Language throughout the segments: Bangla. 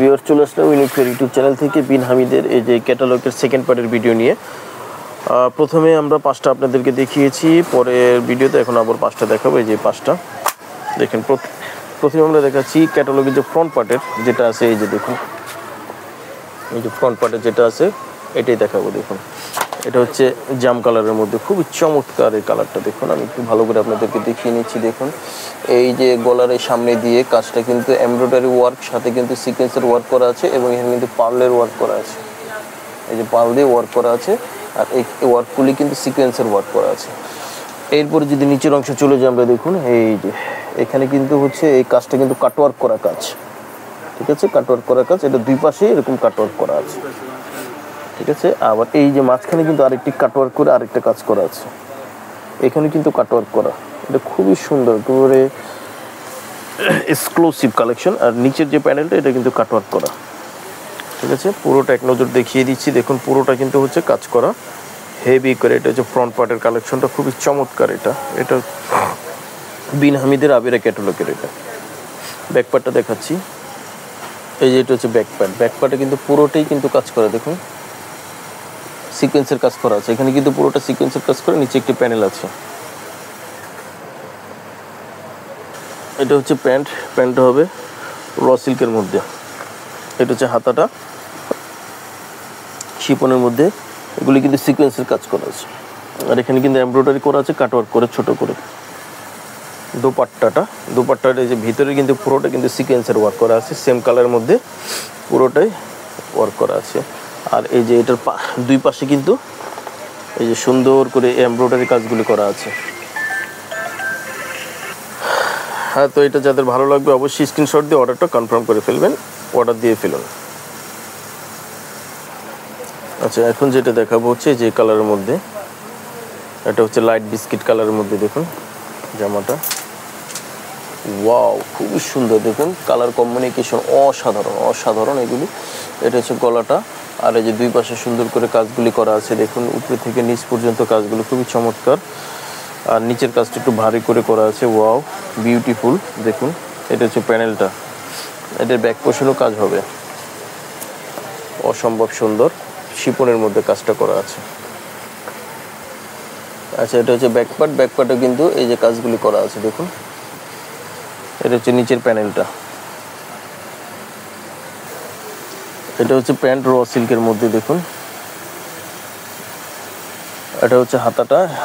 ভিউয়ার চলে আসলাম ইউনিক ফেয়ার ইউটিউব চ্যানেল থেকে বিন হামিদের এই যে ক্যাটালগের সেকেন্ড পার্টের ভিডিও নিয়ে। প্রথমে আমরা 5টা আপনাদেরকে দেখিয়েছি, পরের ভিডিওতে এখন আবার 5টা দেখাবো। এই যে 5টা দেখেন, প্রথমে আমরা দেখাচ্ছি ক্যাটালগের যে ফ্রন্ট পার্টের যেটা আছে। এই যে দেখুন, এই যে ফ্রন্ট পার্টের যেটা আছে এটাই দেখাবো। দেখুন, এটা হচ্ছে জাম কালারের মধ্যে, খুবই চমৎকার এই কালারটা। দেখুন, আমি একটু ভালো করে আপনাদেরকে দেখিয়ে নিচ্ছি। দেখুন, এই যে গলারের সামনে দিয়ে কাজটা কিন্তু এমব্রয়ডারি ওয়ার্ক, সাথে কিন্তু সিকোয়েন্সের ওয়ার্ক করা আছে এবং এখানে কিন্তু পার্লের ওয়ার্ক করা আছে। এই যে পার্ল দিয়ে ওয়ার্ক করা আছে, আর এই ওয়ার্কগুলি কিন্তু সিকোয়েন্সের ওয়ার্ক করা আছে। এরপরে যদি নিচের অংশে চলে যাই আমরা, দেখুন এই যে এখানে কিন্তু হচ্ছে এই কাজটা কিন্তু কাটওয়ার্ক করা কাজ, ঠিক আছে, কাটওয়ার্ক করা কাজ। এটা দুই পাশে এরকম কাটওয়ার্ক করা আছে, ঠিক আছে। আবার এই যে মাঝখানে কিন্তু আরেকটি কাটওয়ার্ক করে আরেকটা কাজ করা আছে, এখানে কিন্তু কাটওয়ার্ক করা। এটা খুবই সুন্দর, একেবারে এক্সক্লুসিভ কালেকশন। আর নিচের যে প্যানেলটা এটা কিন্তু কাটওয়ার্ক করা, ঠিক আছে। পুরোটা এক নজর দেখিয়ে দিচ্ছি। দেখুন, পুরোটা কিন্তু হচ্ছে কাজ করা হেভি করে। এটা হচ্ছে ফ্রন্ট পার্টের কালেকশনটা, খুবই চমৎকার। এটা বিন হামিদের আবিরা ক্যাটালগের। এটা ব্যাক পার্টটা দেখাচ্ছি। এই যে এটা হচ্ছে ব্যাক পার্ট। ব্যাক পার্টে কিন্তু পুরোটাই কিন্তু কাজ করা, দেখুন সিকোয়েন্সের কাজ করা আছে। এখানে কিন্তু পুরোটা সিকোয়েন্সের কাজ করে, নিচে একটি প্যানেল আছে। এটা হচ্ছে প্যান্টটা হবে র সিল্কের মধ্যে। এটা হচ্ছে হাতাটা শিপনের মধ্যে, এগুলি কিন্তু সিকোয়েন্সের কাজ করা আছে। আর এখানে কিন্তু এমব্রয়ডারি করা আছে, কাটওয়ার্ক করে ছোট করে। দোপাট্টাটা এই যে ভিতরে কিন্তু পুরোটা কিন্তু সিকোয়েন্সের ওয়ার্ক করা আছে, সেম কালারের মধ্যে পুরোটাই ওয়ার্ক করা আছে। আর এই যে এটার দুই পাশে কিন্তু এই যে সুন্দর করে এমব্রয়ডারি কাজগুলি করা আছে। হ্যাঁ, তো এটা যাদের ভালো লাগবে অবশ্যই স্ক্রিনশট দিয়ে অর্ডারটা কনফার্ম করে ফেলবেন, অর্ডার দিয়ে ফেলুন। আচ্ছা, এখন যেটা দেখাবো হচ্ছে যে কালারের মধ্যে, এটা হচ্ছে লাইট বিস্কিট কালারের মধ্যে। দেখুন জামাটা, ওয়াও, খুবই সুন্দর। দেখুন কালার কম্বিনেশন অসাধারণ এগুলি। এটা হচ্ছে গলাটা, আর এই যে দুই পাশে সুন্দর করে কাজগুলি করা আছে। দেখুন উপরে থেকে নিচ পর্যন্ত কাজগুলো খুবই চমৎকার। আর নিচের কাজটা একটু ভারী করে করা আছে, ওয়াও বিউটিফুল। দেখুন এটা হচ্ছে প্যানেলটা, এটার ব্যাক পোর্শনও কাজ হবে, অসম্ভব সুন্দর। শিপনের মধ্যে কাজটা করা আছে। আচ্ছা, এটা হচ্ছে ব্যাক পার্টে কিন্তু এই যে কাজগুলি করা আছে। দেখুন এটা হচ্ছে নিচের প্যানেলটা। এটা হচ্ছে প্যান্ট র সিল্কের মধ্যে। দেখুন এটা হচ্ছে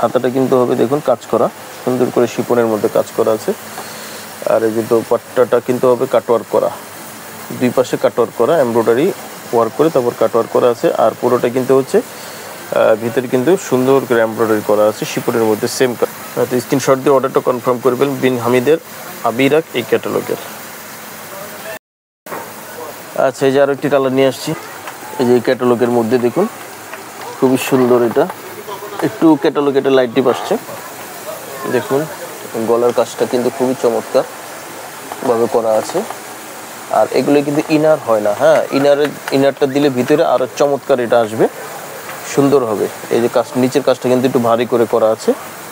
হাতাটা কিন্তু হবে দেখুন কাজ করা, সুন্দর করে শিপনের মধ্যে কাজ করা আছে। আর এই যে দোপাট্টাটা কিন্তু হবে কাটওয়ার্ক করা, দুই পাশে কাটওয়ার্ক করা, এমব্রয়ডারি ওয়ার্ক করে তারপর কাটওয়ার্ক করা আছে। আর পুরোটা কিন্তু হচ্ছে ভিতরে কিন্তু সুন্দর করে এমব্রয়ডারি করা আছে শিপনের মধ্যে, সেম কালার। তো স্ক্রিনশট দিয়ে অর্ডারটা কনফার্ম করবেন বিন হামিদের আবিরাক এই ক্যাটালগের। আচ্ছা, এই যে আরও একটি কালার নিয়ে আসছি। এই যে এই ক্যাটালগের মধ্যে দেখুন খুবই সুন্দর। এটা একটু ক্যাটালগ, এটা লাইট ডিপ আসছে। দেখুন গলার কাজটা কিন্তু খুবই চমৎকার ভাবে করা আছে। আর এগুলো কিন্তু ইনার হয় না, হ্যাঁ, ইনারটা দিলে ভিতরে আরও চমৎকার এটা আসবে, সুন্দর হবে। এই যে কাজ, নিচের কাজটা কিন্তু একটু ভারী করে করা আছে।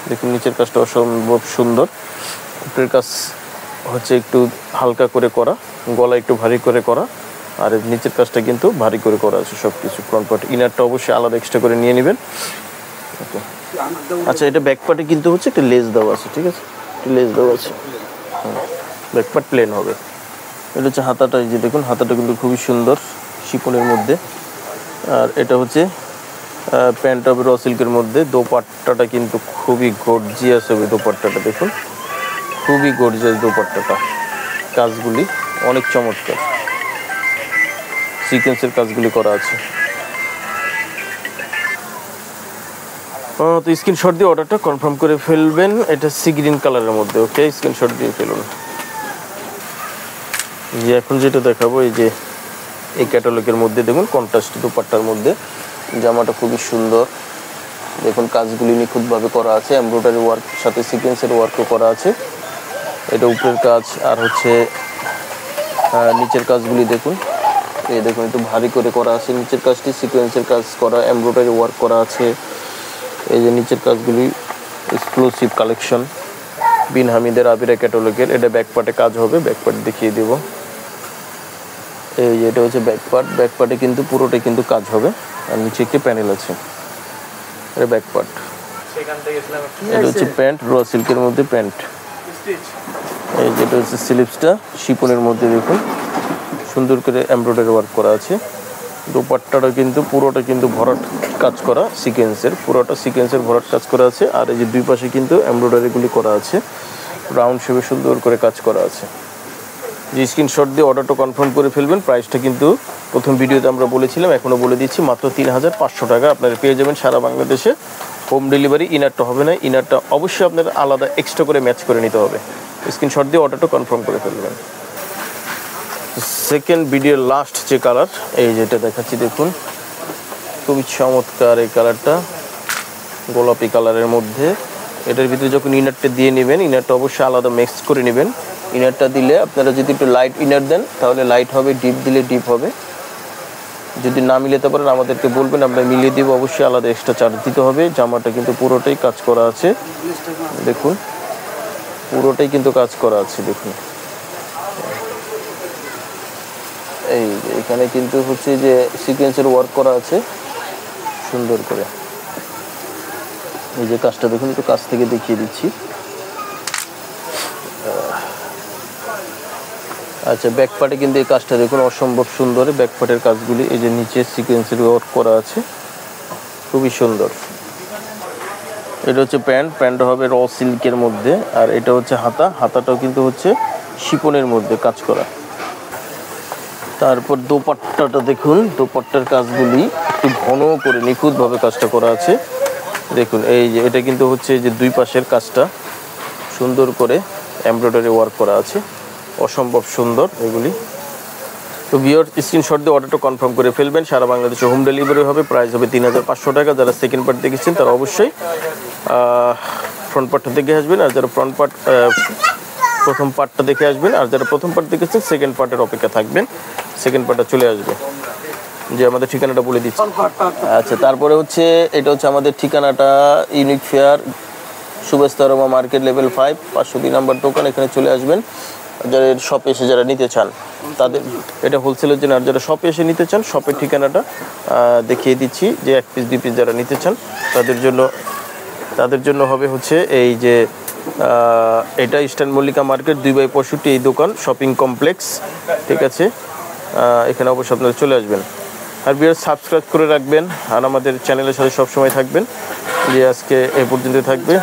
দেখুন নিচের কাজটা অসম্ভব সুন্দর। উপরের কাজ হচ্ছে একটু হালকা করে করা, গলা একটু ভারী করে করা, আর নিচের কাজটা কিন্তু ভারী করে করা আছে সব কিছু। ফ্রন্ট পার্ট, ইনারটা অবশ্যই আলাদা এক্সট্রা করে নিয়ে নেবেন। আচ্ছা, এটা ব্যাক পার্টে কিন্তু হচ্ছে একটা লেস দেওয়া আছে, ঠিক আছে, একটা লেস দেওয়া আছে। ব্যাক পার্ট প্লেন হবে। এটা হচ্ছে হাতাটা, এই যে দেখুন হাতাটা কিন্তু খুবই সুন্দর শিপনের মধ্যে। আর এটা হচ্ছে প্যান্ট হবে র সিল্কের মধ্যে। দোপাট্টাটা কিন্তু খুবই গর্জিয়াস হবে। দোপাট্টাটা দেখুন খুবই গর্জিয়াস দোপাট্টাটা, কাজগুলি অনেক চমৎকার, সিকোয়েন্সের কাজগুলি করা আছে। তো স্ক্রিনশট দিয়ে অর্ডারটা কনফার্ম করে ফেলবেন। এটা সি গ্রিন কালারের মধ্যে, ওকে, স্ক্রিনশট দিয়ে ফেলুন। যে এখন যেটা দেখাবো, এই যে এই ক্যাটালগের মধ্যে দেখুন কন্ট্রাস্ট দোপাট্টার মধ্যে জামাটা খুবই সুন্দর। দেখুন কাজগুলি নিখুঁতভাবে করা আছে, এমব্রয়ডারি ওয়ার্ক সাথে সিকোয়েন্সের ওয়ার্কও করা আছে। এটা উপরের কাজ, আর হচ্ছে নিচের কাজগুলি দেখুন, এই দেখুন একটু ভারী করে করা আছে। নিচের কাজটি সিকোয়েন্সের কাজ করা, এমব্রয়ডারি ওয়ার্ক করা আছে। এই যে নিচের কাজগুলি এক্সক্লুসিভ কালেকশন বিন হামিদের আবিরা ক্যাটালগের। এটা ব্যাক পার্টে কাজ হবে, ব্যাক পার্ট দেখিয়ে দেব। এই যে এটা হচ্ছে ব্যাক পার্টে কিন্তু পুরোটাই কিন্তু কাজ হবে, আর নিচে একটি প্যানেল আছে, এটা ব্যাক পার্ট। এটা হচ্ছে প্যান্ট, র সিল্কের মধ্যে প্যান্ট। এই যেটা হচ্ছে স্লিভসটা শিপনের মধ্যে, দেখুন সুন্দর করে এমব্রয়ডারি ওয়ার্ক করা আছে। দোপাট্টাটা কিন্তু পুরোটা কিন্তু ভরাট কাজ করা সিকোয়েন্সের, পুরোটা সিকোয়েন্সের ভরাট কাজ করা আছে। আর এই যে দুই পাশে কিন্তু এমব্রয়ডারিগুলি করা আছে, রাউন্ড শেপে সুন্দর করে কাজ করা আছে। যে স্ক্রিনশট দিয়ে অর্ডারটা কনফার্ম করে ফেলবেন। প্রাইসটা কিন্তু প্রথম ভিডিওতে আমরা বলেছিলাম, এখনও বলে দিচ্ছি, মাত্র 3500 টাকা আপনারা পেয়ে যাবেন সারা বাংলাদেশে। Home delivery. ইনারটা হবে না, ইনারটা অবশ্যই আপনার আলাদা এক্সট্রা করে ম্যাচ করে নিতে হবে। স্ক্রিনশট দিয়ে অর্ডারটা কনফার্ম করে ফেলবেন। সেকেন্ড ভিডিওর লাস্ট যে কালার, এই যেটা দেখাচ্ছি, দেখুন খুবই চমৎকার এই কালারটা, গোলাপি কালারের মধ্যে। এটার ভিতরে যখন ইনারটা দিয়ে নেবেন, ইনারটা অবশ্যই আলাদা মিক্স করে নেবেন। ইনারটা দিলে আপনারা যদি একটু লাইট ইনার দেন তাহলে লাইট হবে, ডিপ দিলে ডিপ হবে। যদি না মিলাতে পারেন আমাদেরকে বলবেন, আমরা মিলিয়ে দিব। অবশ্যই আলাদা এক্সট্রা চার্জ দিতে হবে। জামাটা কিন্তু পুরোটাই কাজ করা আছে, দেখুন পুরোটাই কিন্তু কাজ করা আছে। দেখুন এই এখানে কিন্তু হচ্ছে যে সিকোয়েন্সের ওয়ার্ক করা আছে সুন্দর করে। এই যে কাজটা দেখুন, একটু কাছ থেকে দেখিয়ে দিচ্ছি। আচ্ছা, ব্যাক পার্টে কিন্তু এই কাজটা দেখুন অসম্ভব সুন্দর। ব্যাক পার্টের কাজগুলি এই যে নিচে সিকোয়েন্সের ওয়ার্ক করা আছে, খুবই সুন্দর। এটা হচ্ছে প্যান্ট হবে র সিল্কের মধ্যে। আর এটা হচ্ছে হাতাটাও কিন্তু হচ্ছে শিপনের মধ্যে কাজ করা। তারপর দোপাট্টাটা দেখুন, দোপাট্টার কাজগুলি একটু ঘন করে নিখুঁতভাবে কাজটা করা আছে। দেখুন এই যে এটা কিন্তু হচ্ছে যে দুই পাশের কাজটা সুন্দর করে এমব্রয়ডারি ওয়ার্ক করা আছে, অসম্ভব সুন্দর এগুলি। তো ভিউয়ার স্ক্রিনশট দিয়ে অর্ডারটা কনফার্ম করে ফেলবেন। সারা বাংলাদেশে হোম ডেলিভারি হবে। প্রাইস হবে 3500 টাকা। যারা সেকেন্ড পার্ট দেখেছেন তারা অবশ্যই ফ্রন্ট পার্টটা দেখে আসবেন, আর যারা প্রথম পার্টটা দেখে আসবেন, আর যারা প্রথম পার্ট দেখেছেন সেকেন্ড পার্টের অপেক্ষা থাকবেন, সেকেন্ড পার্টটা চলে আসবে। যে আমাদের ঠিকানাটা বলে দিচ্ছি। আচ্ছা, তারপরে হচ্ছে এটা হচ্ছে আমাদের ঠিকানাটা ইউনিক ফেয়ার, সুবেস্তারমা মার্কেট, লেভেল 5, 502 নম্বর দোকান। এখানে চলে আসবেন। যারা শপে এসে যারা নিতে চান তাদের, এটা হোলসেলের জন্য। আর যারা শপে এসে নিতে চান, শপের ঠিকানাটা দেখিয়ে দিচ্ছি। যে 1 পিস 2 পিস যারা নিতে চান তাদের জন্য হবে হচ্ছে এই যে এটা ইস্টার্ন মল্লিকা মার্কেট 2/65 এই দোকান, শপিং কমপ্লেক্স, ঠিক আছে। এখানে অবশ্যই আপনারা চলে আসবেন। আর ভিউয়ার সাবস্ক্রাইব করে রাখবেন, আর আমাদের চ্যানেলের সাথে সবসময় থাকবেন। যে আজকে এই পর্যন্ত থাকবে।